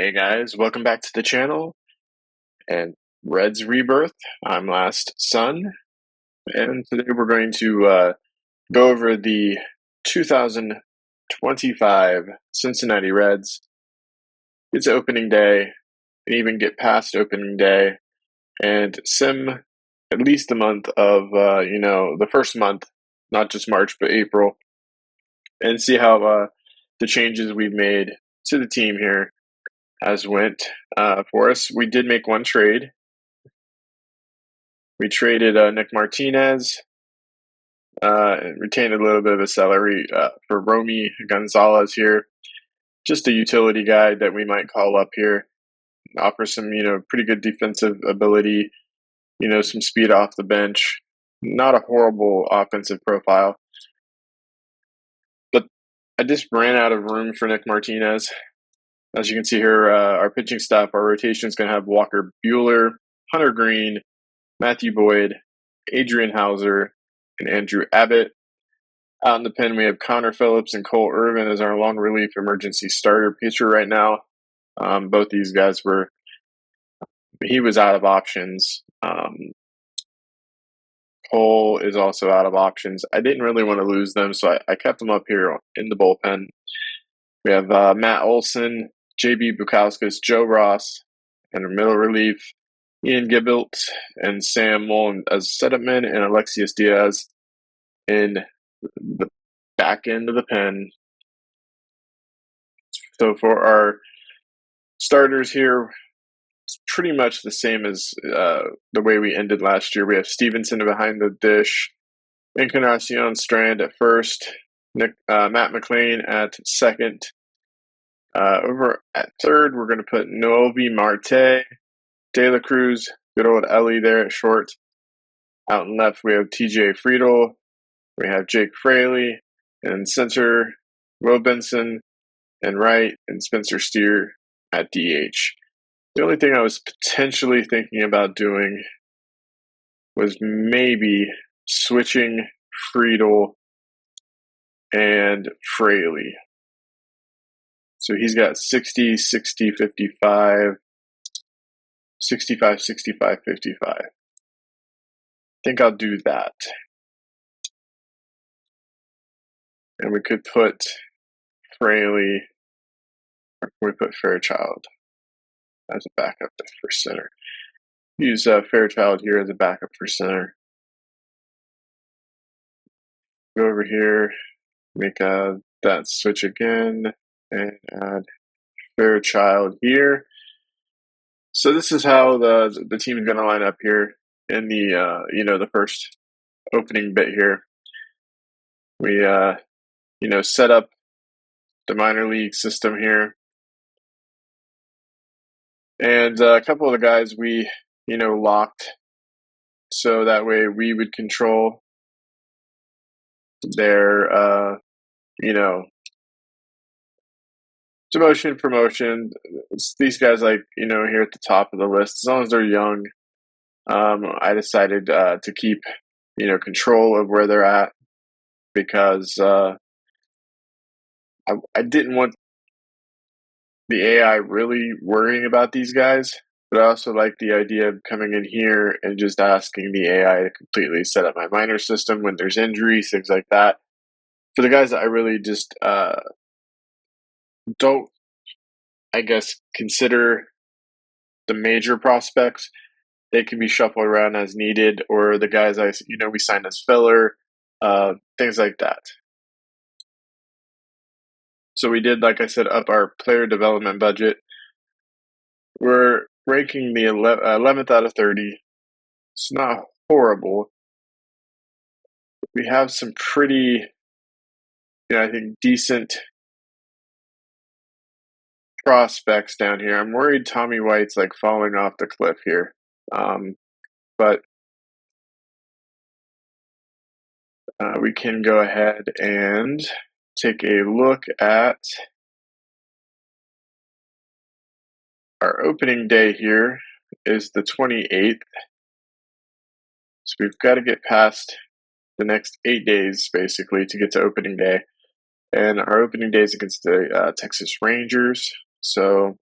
Hey guys, welcome back to the channel and Red's Rebirth. I'm Last Son, and today we're going to go over the 2025 Cincinnati Reds. It's opening day, and even get past opening day, and sim at least the month of, the first month, not just March, but April, and see how the changes we've made to the team here has went for us. We did make one trade. We traded Nick Martinez, and retained a little bit of a salary for Romy Gonzalez here. Just a utility guy that we might call up here. Offer some, pretty good defensive ability, some speed off the bench. Not a horrible offensive profile. But I just ran out of room for Nick Martinez. As you can see here, our pitching staff, our rotation is going to have Walker Buehler, Hunter Green, Matthew Boyd, Adrian Hauser, and Andrew Abbott. Out in the pen, we have Connor Phillips and Cole Irvin as our long relief emergency starter pitcher right now. Both these guys he was out of options. Cole is also out of options. I didn't really want to lose them, so I kept them up here in the bullpen. We have Matt Olson, JB Bukauskas, Joe Ross, and our middle relief, Ian Gibbilt and Sam Mullen as setup men, and Alexius Diaz in the back end of the pen. So for our starters here, it's pretty much the same as the way we ended last year. We have Stevenson behind the dish, Encarnacion Strand at first, Matt McLean at second. Over at third, we're going to put Noelvi Marte, De La Cruz, good old Ellie there at short. Out in left, we have TJ Friedel, we have Jake Fraley, and center, Will Benson, and right, and Spencer Steer at DH. The only thing I was potentially thinking about doing was maybe switching Friedel and Fraley. So he's got 60, 60, 55, 65, 65, 55. I think I'll do that. And we could put Fraley, or we put Fairchild as a backup for center. Use Fairchild here as a backup for center. Go over here, make that switch again, and add Fairchild here. So this is how the team is going to line up here in the the first opening bit here. We set up the minor league system here, and a couple of the guys we locked, so that way we would control their demotion, promotion. It's these guys here at the top of the list, as long as they're young. I decided to keep control of where they're at, because I didn't want the AI really worrying about these guys, but I also like the idea of coming in here and just asking the AI to completely set up my minor system when there's injuries, things like that. For the guys that I really just don't, I guess, consider the major prospects, they can be shuffled around as needed, or the guys we signed as filler, things like that. So we did, like I said, up our player development budget. We're ranking the 11th out of 30. It's not horrible. We have some pretty, I think, decent prospects down here. I'm worried Tommy White's falling off the cliff here. But we can go ahead and take a look at our opening day here. Is the 28th. So we've got to get past the next 8 days, basically, to get to opening day. And our opening day is against the Texas Rangers. So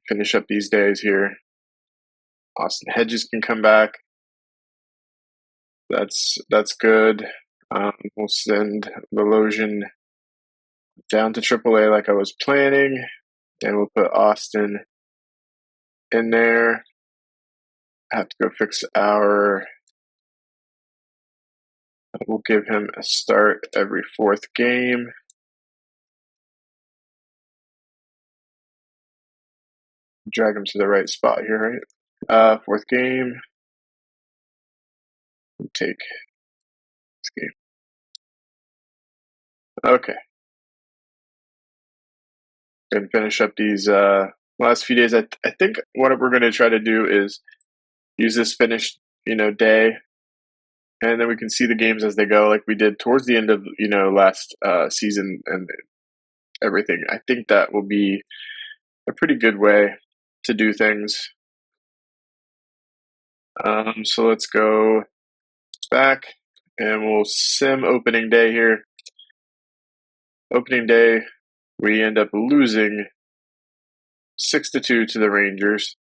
Finish up these days here. Austin Hedges can come back. That's good. We'll send Volosian down to AAA like I was planning, and we'll put Austin in there. I have to go fix our. We'll give him a start every 4th game. Drag him to the right spot here, right? 4th game. We'll take this game. Okay. Gonna finish up these last few days. I think what we're going to try to do is use this finished, day, and then we can see the games as they go, like we did towards the end of last season and everything. I think that will be a pretty good way to do things. So let's go back and we'll sim opening day here. Opening day, we end up losing 6-2 to the Rangers.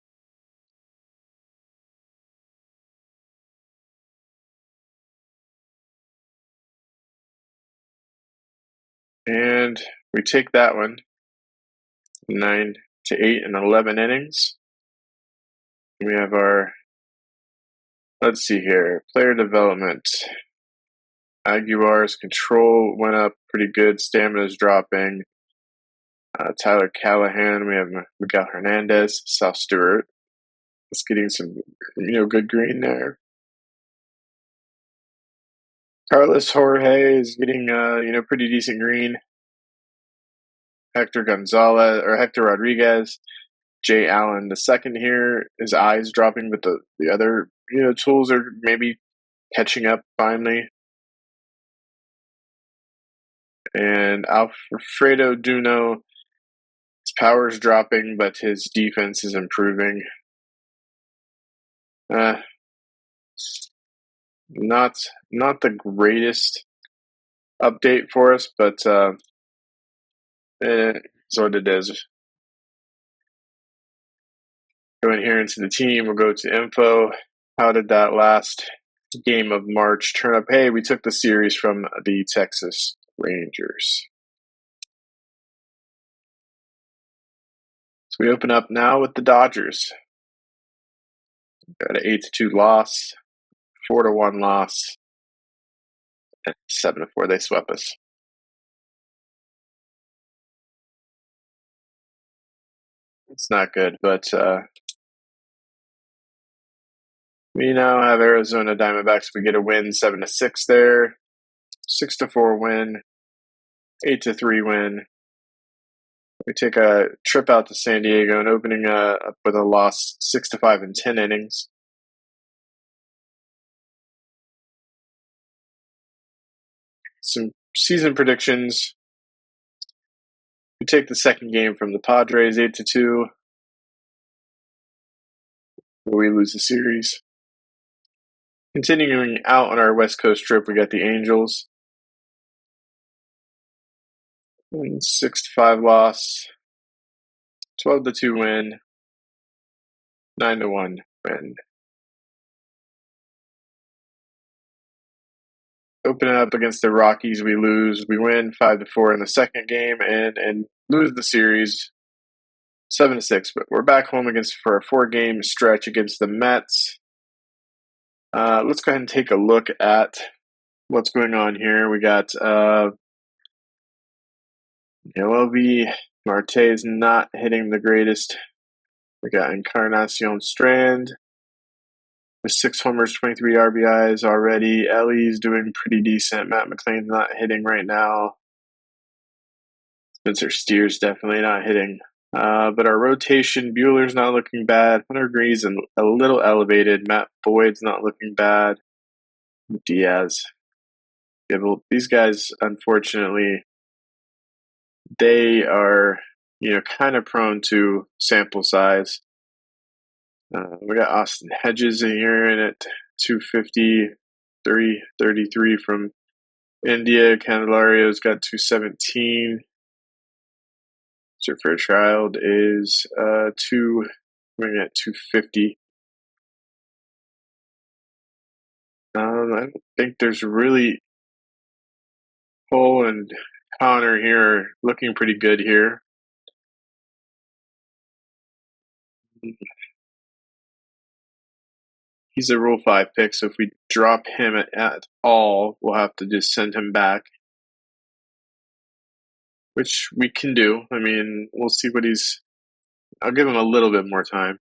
And we take that one 9-8 in 11 innings. We have our, let's see here, player development. Aguilar's control went up pretty good. Stamina's dropping. Tyler Callahan. We have Miguel Hernandez, South Stewart. It's getting some, good green there. Carlos Jorge is getting, pretty decent green. Hector Rodriguez, Jay Allen. The second here, his eyes dropping, but the other, tools are maybe catching up finally. And Alfredo Duno, his power is dropping, but his defense is improving. Not the greatest update for us, but it's what it is. Going here into the team, we'll go to info. How did that last game of March turn up? Hey, we took the series from the Texas Rangers. So we open up now with the Dodgers. Got an 8-2 loss, 4-1 loss, and 7-4. They swept us. It's not good, but we now have Arizona Diamondbacks. We get a win, 7-6 there, 6-4 win, 8-3 win. We take a trip out to San Diego and opening up with a loss, 6-5 in 10 innings. Some season predictions. We take the second game from the Padres, 8-2. We lose the series. Continuing out on our West Coast trip, we got the Angels. 6-5 loss, 12-2 win, 9-1 win. Open it up against the Rockies, we lose. We win 5-4 in the second game and lose the series 7-6. But we're back home for a 4-game stretch against the Mets. Let's go ahead and take a look at what's going on here. We got LV Marte is not hitting the greatest. We got Encarnacion Strand with 6 homers, 23 RBIs already. Ellie's doing pretty decent. Matt McLean's not hitting right now. Spencer Steer's definitely not hitting. But our rotation, Bueller's not looking bad. Hunter Green's a little elevated. Matt Boyd's not looking bad. Diaz. Yeah, well, these guys, unfortunately, they are, kind of prone to sample size. We got Austin Hedges in here in at 250, 333 from India. Candelario's got 217. So Fairchild is we're at 250. I don't think there's really Cole and Connor here looking pretty good here. He's a Rule 5 pick, so if we drop him at all, we'll have to just send him back, which we can do. I mean, we'll see what I'll give him a little bit more time.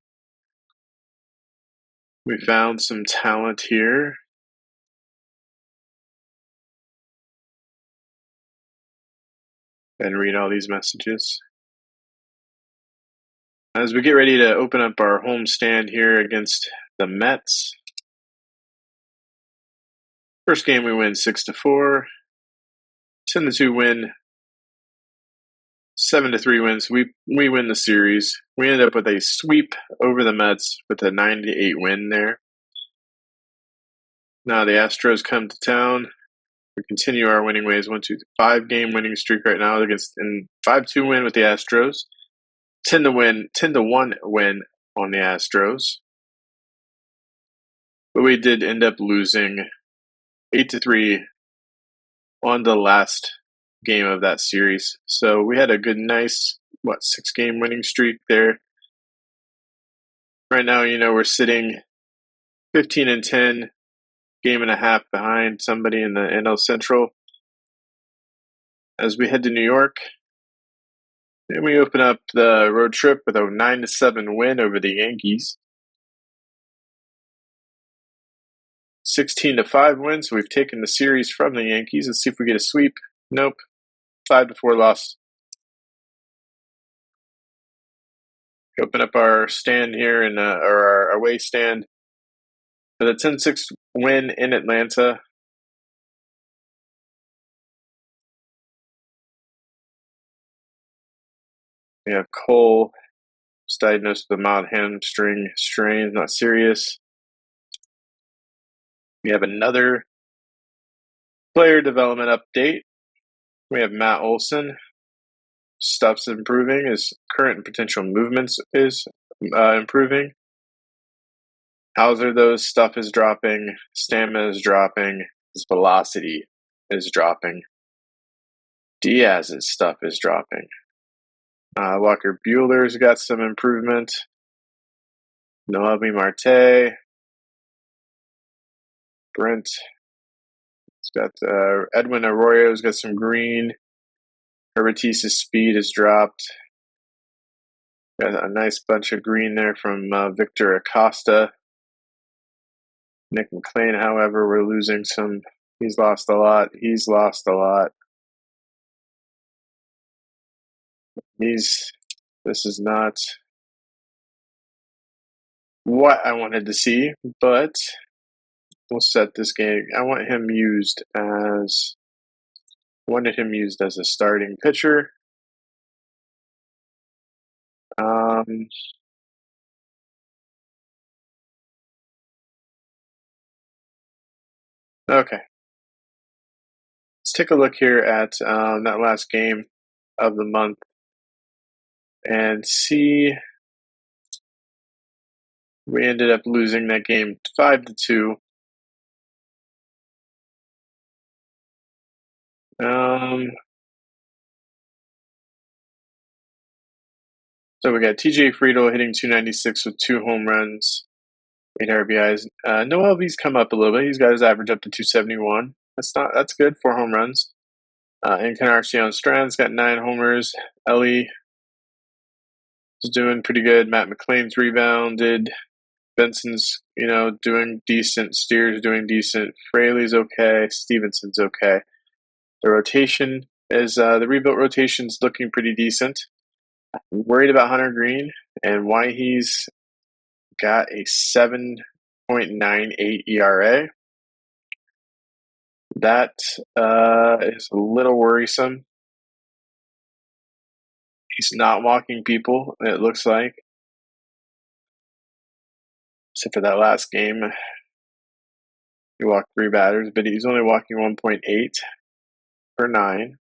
We found some talent here. And read all these messages. As we get ready to open up our home stand here against the Mets. First game we win 6-4. 10-2 win. 7-3 wins. We win the series. We end up with a sweep over the Mets with a 9-8 win there. Now the Astros come to town. We continue our winning ways. 1-2-5 game winning streak right now against in 5-2 win with the Astros. 10-1 win on the Astros. But we did end up losing 8-3 on the last game of that series. So we had a good, nice, 6-game winning streak there. Right now, we're sitting 15-10, game and a half behind somebody in the NL Central. As we head to New York, and we open up the road trip with a 9-7 win over the Yankees. 16-5 win, so we've taken the series from the Yankees. Let's see if we get a sweep. Nope. 5-4 loss. Open up our stand here or our away stand with a 10-6 win in Atlanta. We have Cole, was diagnosed with a mild hamstring strain, not serious. We have another player development update. We have Matt Olson. Stuff's improving. His current and potential movements is improving. Hauser, though, stuff is dropping. Stamina is dropping. His velocity is dropping. Diaz's stuff is dropping. Walker Bueller's got some improvement. Noelvi Marte. Brent. Got Edwin Arroyo's got some green. Herbatis's speed has dropped. Got a nice bunch of green there from Victor Acosta. Nick McLean, however, we're losing some. He's lost a lot. This is not what I wanted to see, but we'll set this game. I wanted him used as a starting pitcher. Okay. Let's take a look here at that last game of the month and see. We ended up losing that game 5-2. So we got TJ Friedel hitting 296 with 2 home runs, 8 RBIs. Noelvi's come up a little bit. He's got his average up to 271. That's good. 4 home runs. Encarnacion Strand's got 9 homers. Ellie is doing pretty good. Matt McLean's rebounded. Benson's, doing decent. Steer's doing decent. Fraley's okay. Stevenson's okay. The rotation is the rebuilt rotation's looking pretty decent. I'm worried about Hunter Green and why he's got a 7.98 ERA. That is a little worrisome. He's not walking people, it looks like. Except for that last game. He walked 3 batters, but he's only walking 1.8 per 9.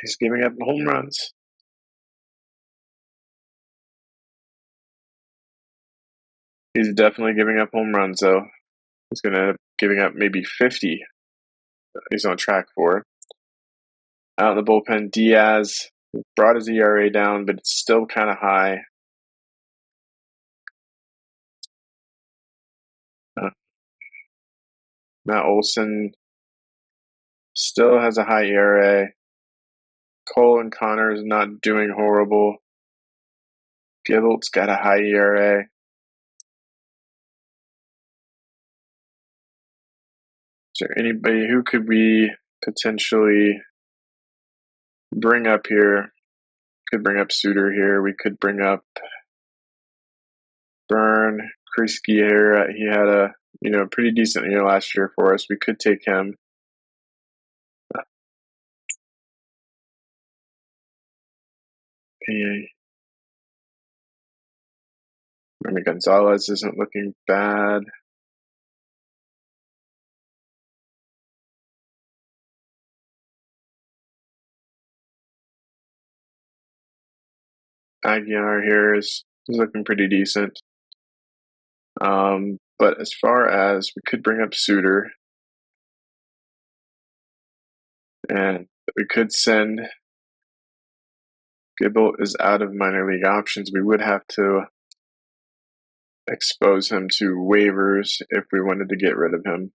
He's giving up home runs. He's definitely giving up home runs, though. He's going to end up giving up maybe 50. He's on track for. Out in the bullpen, Diaz brought his ERA down, but it's still kind of high. Matt Olson still has a high ERA. Cole and Connor is not doing horrible. Gibble's got a high ERA. Is there anybody who could we potentially bring up here? Could bring up Suter here. We could bring up Byrne, Krisky here. He had a pretty decent year last year for us. We could take him. I mean, Gonzalez isn't looking bad. Aguilar here is looking pretty decent. But as far as we could bring up Suter, and we could send Gibble is out of minor league options. We would have to expose him to waivers if we wanted to get rid of him.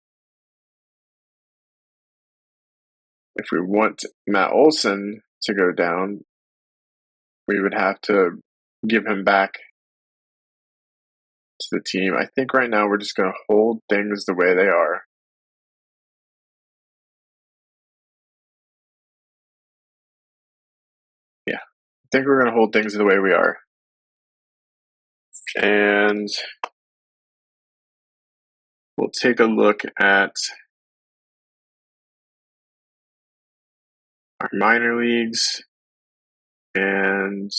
If we want Matt Olson to go down, we would have to give him back to the team. I think right now we're just going to hold things the way they are. Yeah, I think we're going to hold things the way we are. And we'll take a look at our minor leagues. And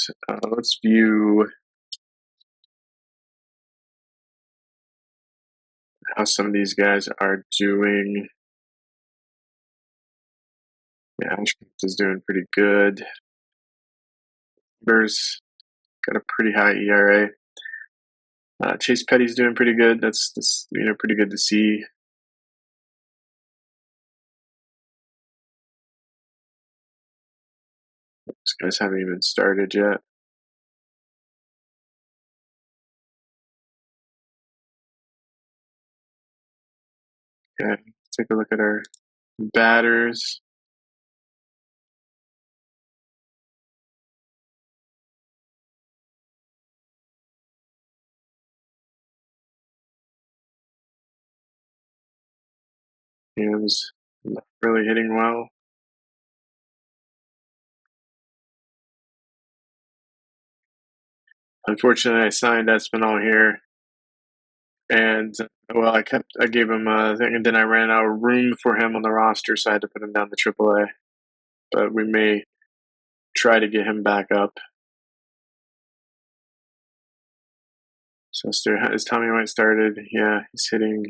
let's view how some of these guys are doing. Yeah, Ashcraft is doing pretty good. Bears got a pretty high ERA. Chase Petty's doing pretty good. That's pretty good to see. These guys haven't even started yet. Okay, take a look at our batters. Ham's not really hitting well. Unfortunately, I signed Espinal here, and well, I gave him a thing, and then I ran out of room for him on the roster, so I had to put him down to AAA. But we may try to get him back up. So is Tommy White started? Yeah, he's hitting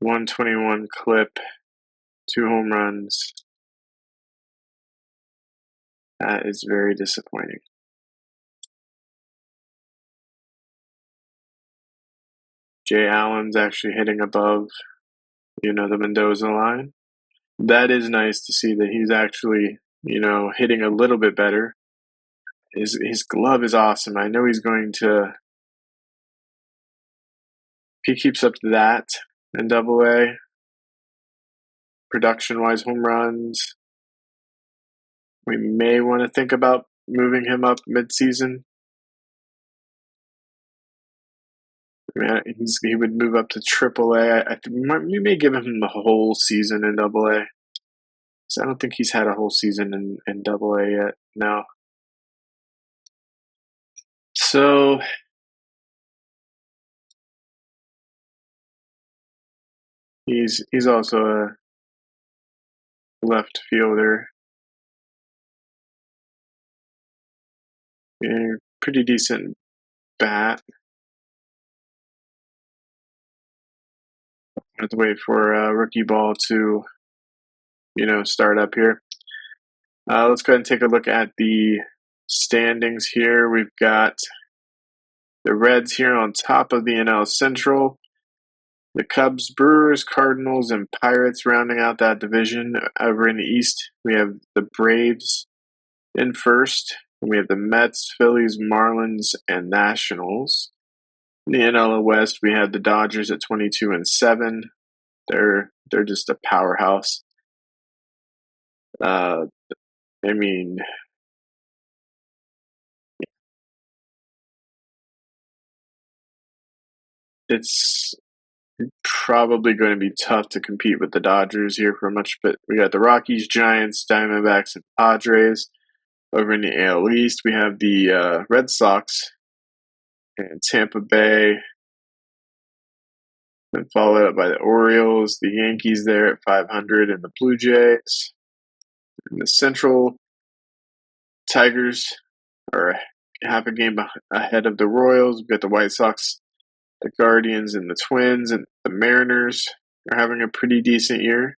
121 clip, 2 home runs. That is very disappointing. Jay Allen's actually hitting above, the Mendoza line. That is nice to see that he's actually, hitting a little bit better. His glove is awesome. I know he's going to. If he keeps up to that in AA, production-wise, home runs, we may want to think about moving him up mid-season. I mean, he would move up to AAA. We may give him the whole season in AA. So I don't think he's had a whole season in AA yet. No. So he's also a left fielder. Yeah, pretty decent bat. I have to wait for rookie ball to, start up here. Let's go ahead and take a look at the standings here. We've got the Reds here on top of the NL Central. The Cubs, Brewers, Cardinals, and Pirates rounding out that division. Over in the East, we have the Braves in first. We have the Mets, Phillies, Marlins, and Nationals. In the NL West, we have the Dodgers at 22-7. They're just a powerhouse. I mean, it's probably going to be tough to compete with the Dodgers here for much, but we got the Rockies, Giants, Diamondbacks, and Padres. Over in the AL East, we have the Red Sox and Tampa Bay, then followed up by the Orioles, the Yankees there at 500, and the Blue Jays. In the Central, Tigers are half a game ahead of the Royals. We've got the White Sox, the Guardians, and the Twins, and the Mariners are having a pretty decent year.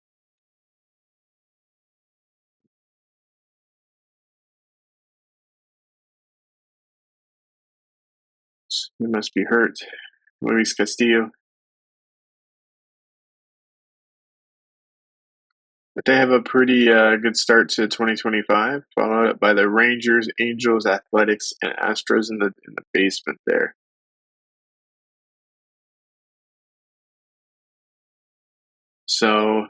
He must be hurt. Luis Castillo. But they have a pretty good start to 2025, followed up by the Rangers, Angels, Athletics, and Astros in the basement there. So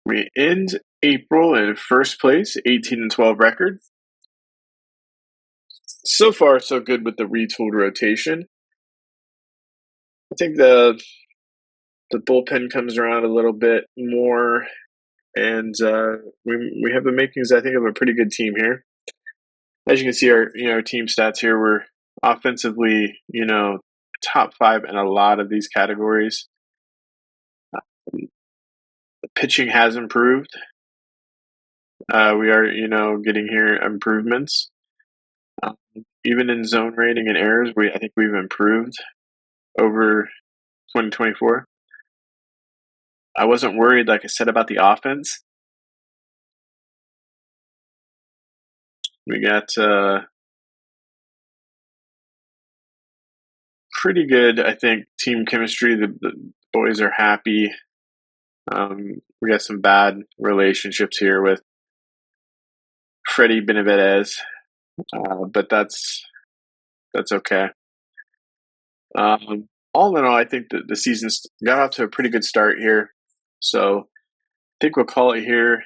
we end April in first place, 18-12 record. So far, so good with the retooled rotation. I think the bullpen comes around a little bit more, and we have the makings, I think, of a pretty good team here. As you can see, our team stats here, we're offensively, top 5 in a lot of these categories. The pitching has improved. We are, getting here improvements. Even in zone rating and errors, I think we've improved over 2024. I wasn't worried, like I said, about the offense. We got pretty good, I think, team chemistry. The boys are happy. We got some bad relationships here with Freddie Benavidez, but that's okay. All in all, I think that the season's got off to a pretty good start here. So I think we'll call it here.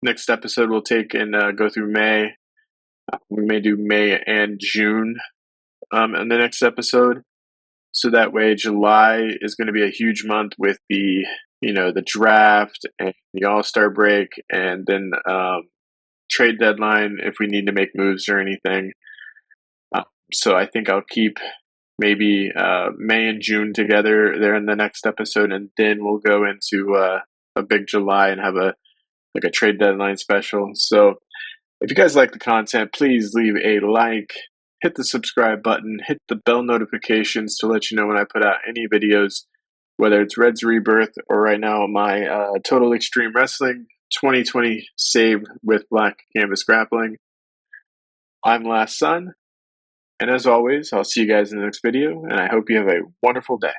Next episode, we'll take and go through May. We may do May and June in the next episode. So that way, July is going to be a huge month with the draft and the All-Star break, and then trade deadline if we need to make moves or anything. So I think I'll keep maybe May and June together there in the next episode, and then we'll go into a big July and have a trade deadline special. So if you guys like the content, please leave a like, hit the subscribe button, hit the bell notifications to let you know when I put out any videos, whether it's Reds Rebirth or right now my Total Extreme Wrestling 2020 Save with Black Canvas Grappling. I'm Last Son, and as always, I'll see you guys in the next video, and I hope you have a wonderful day.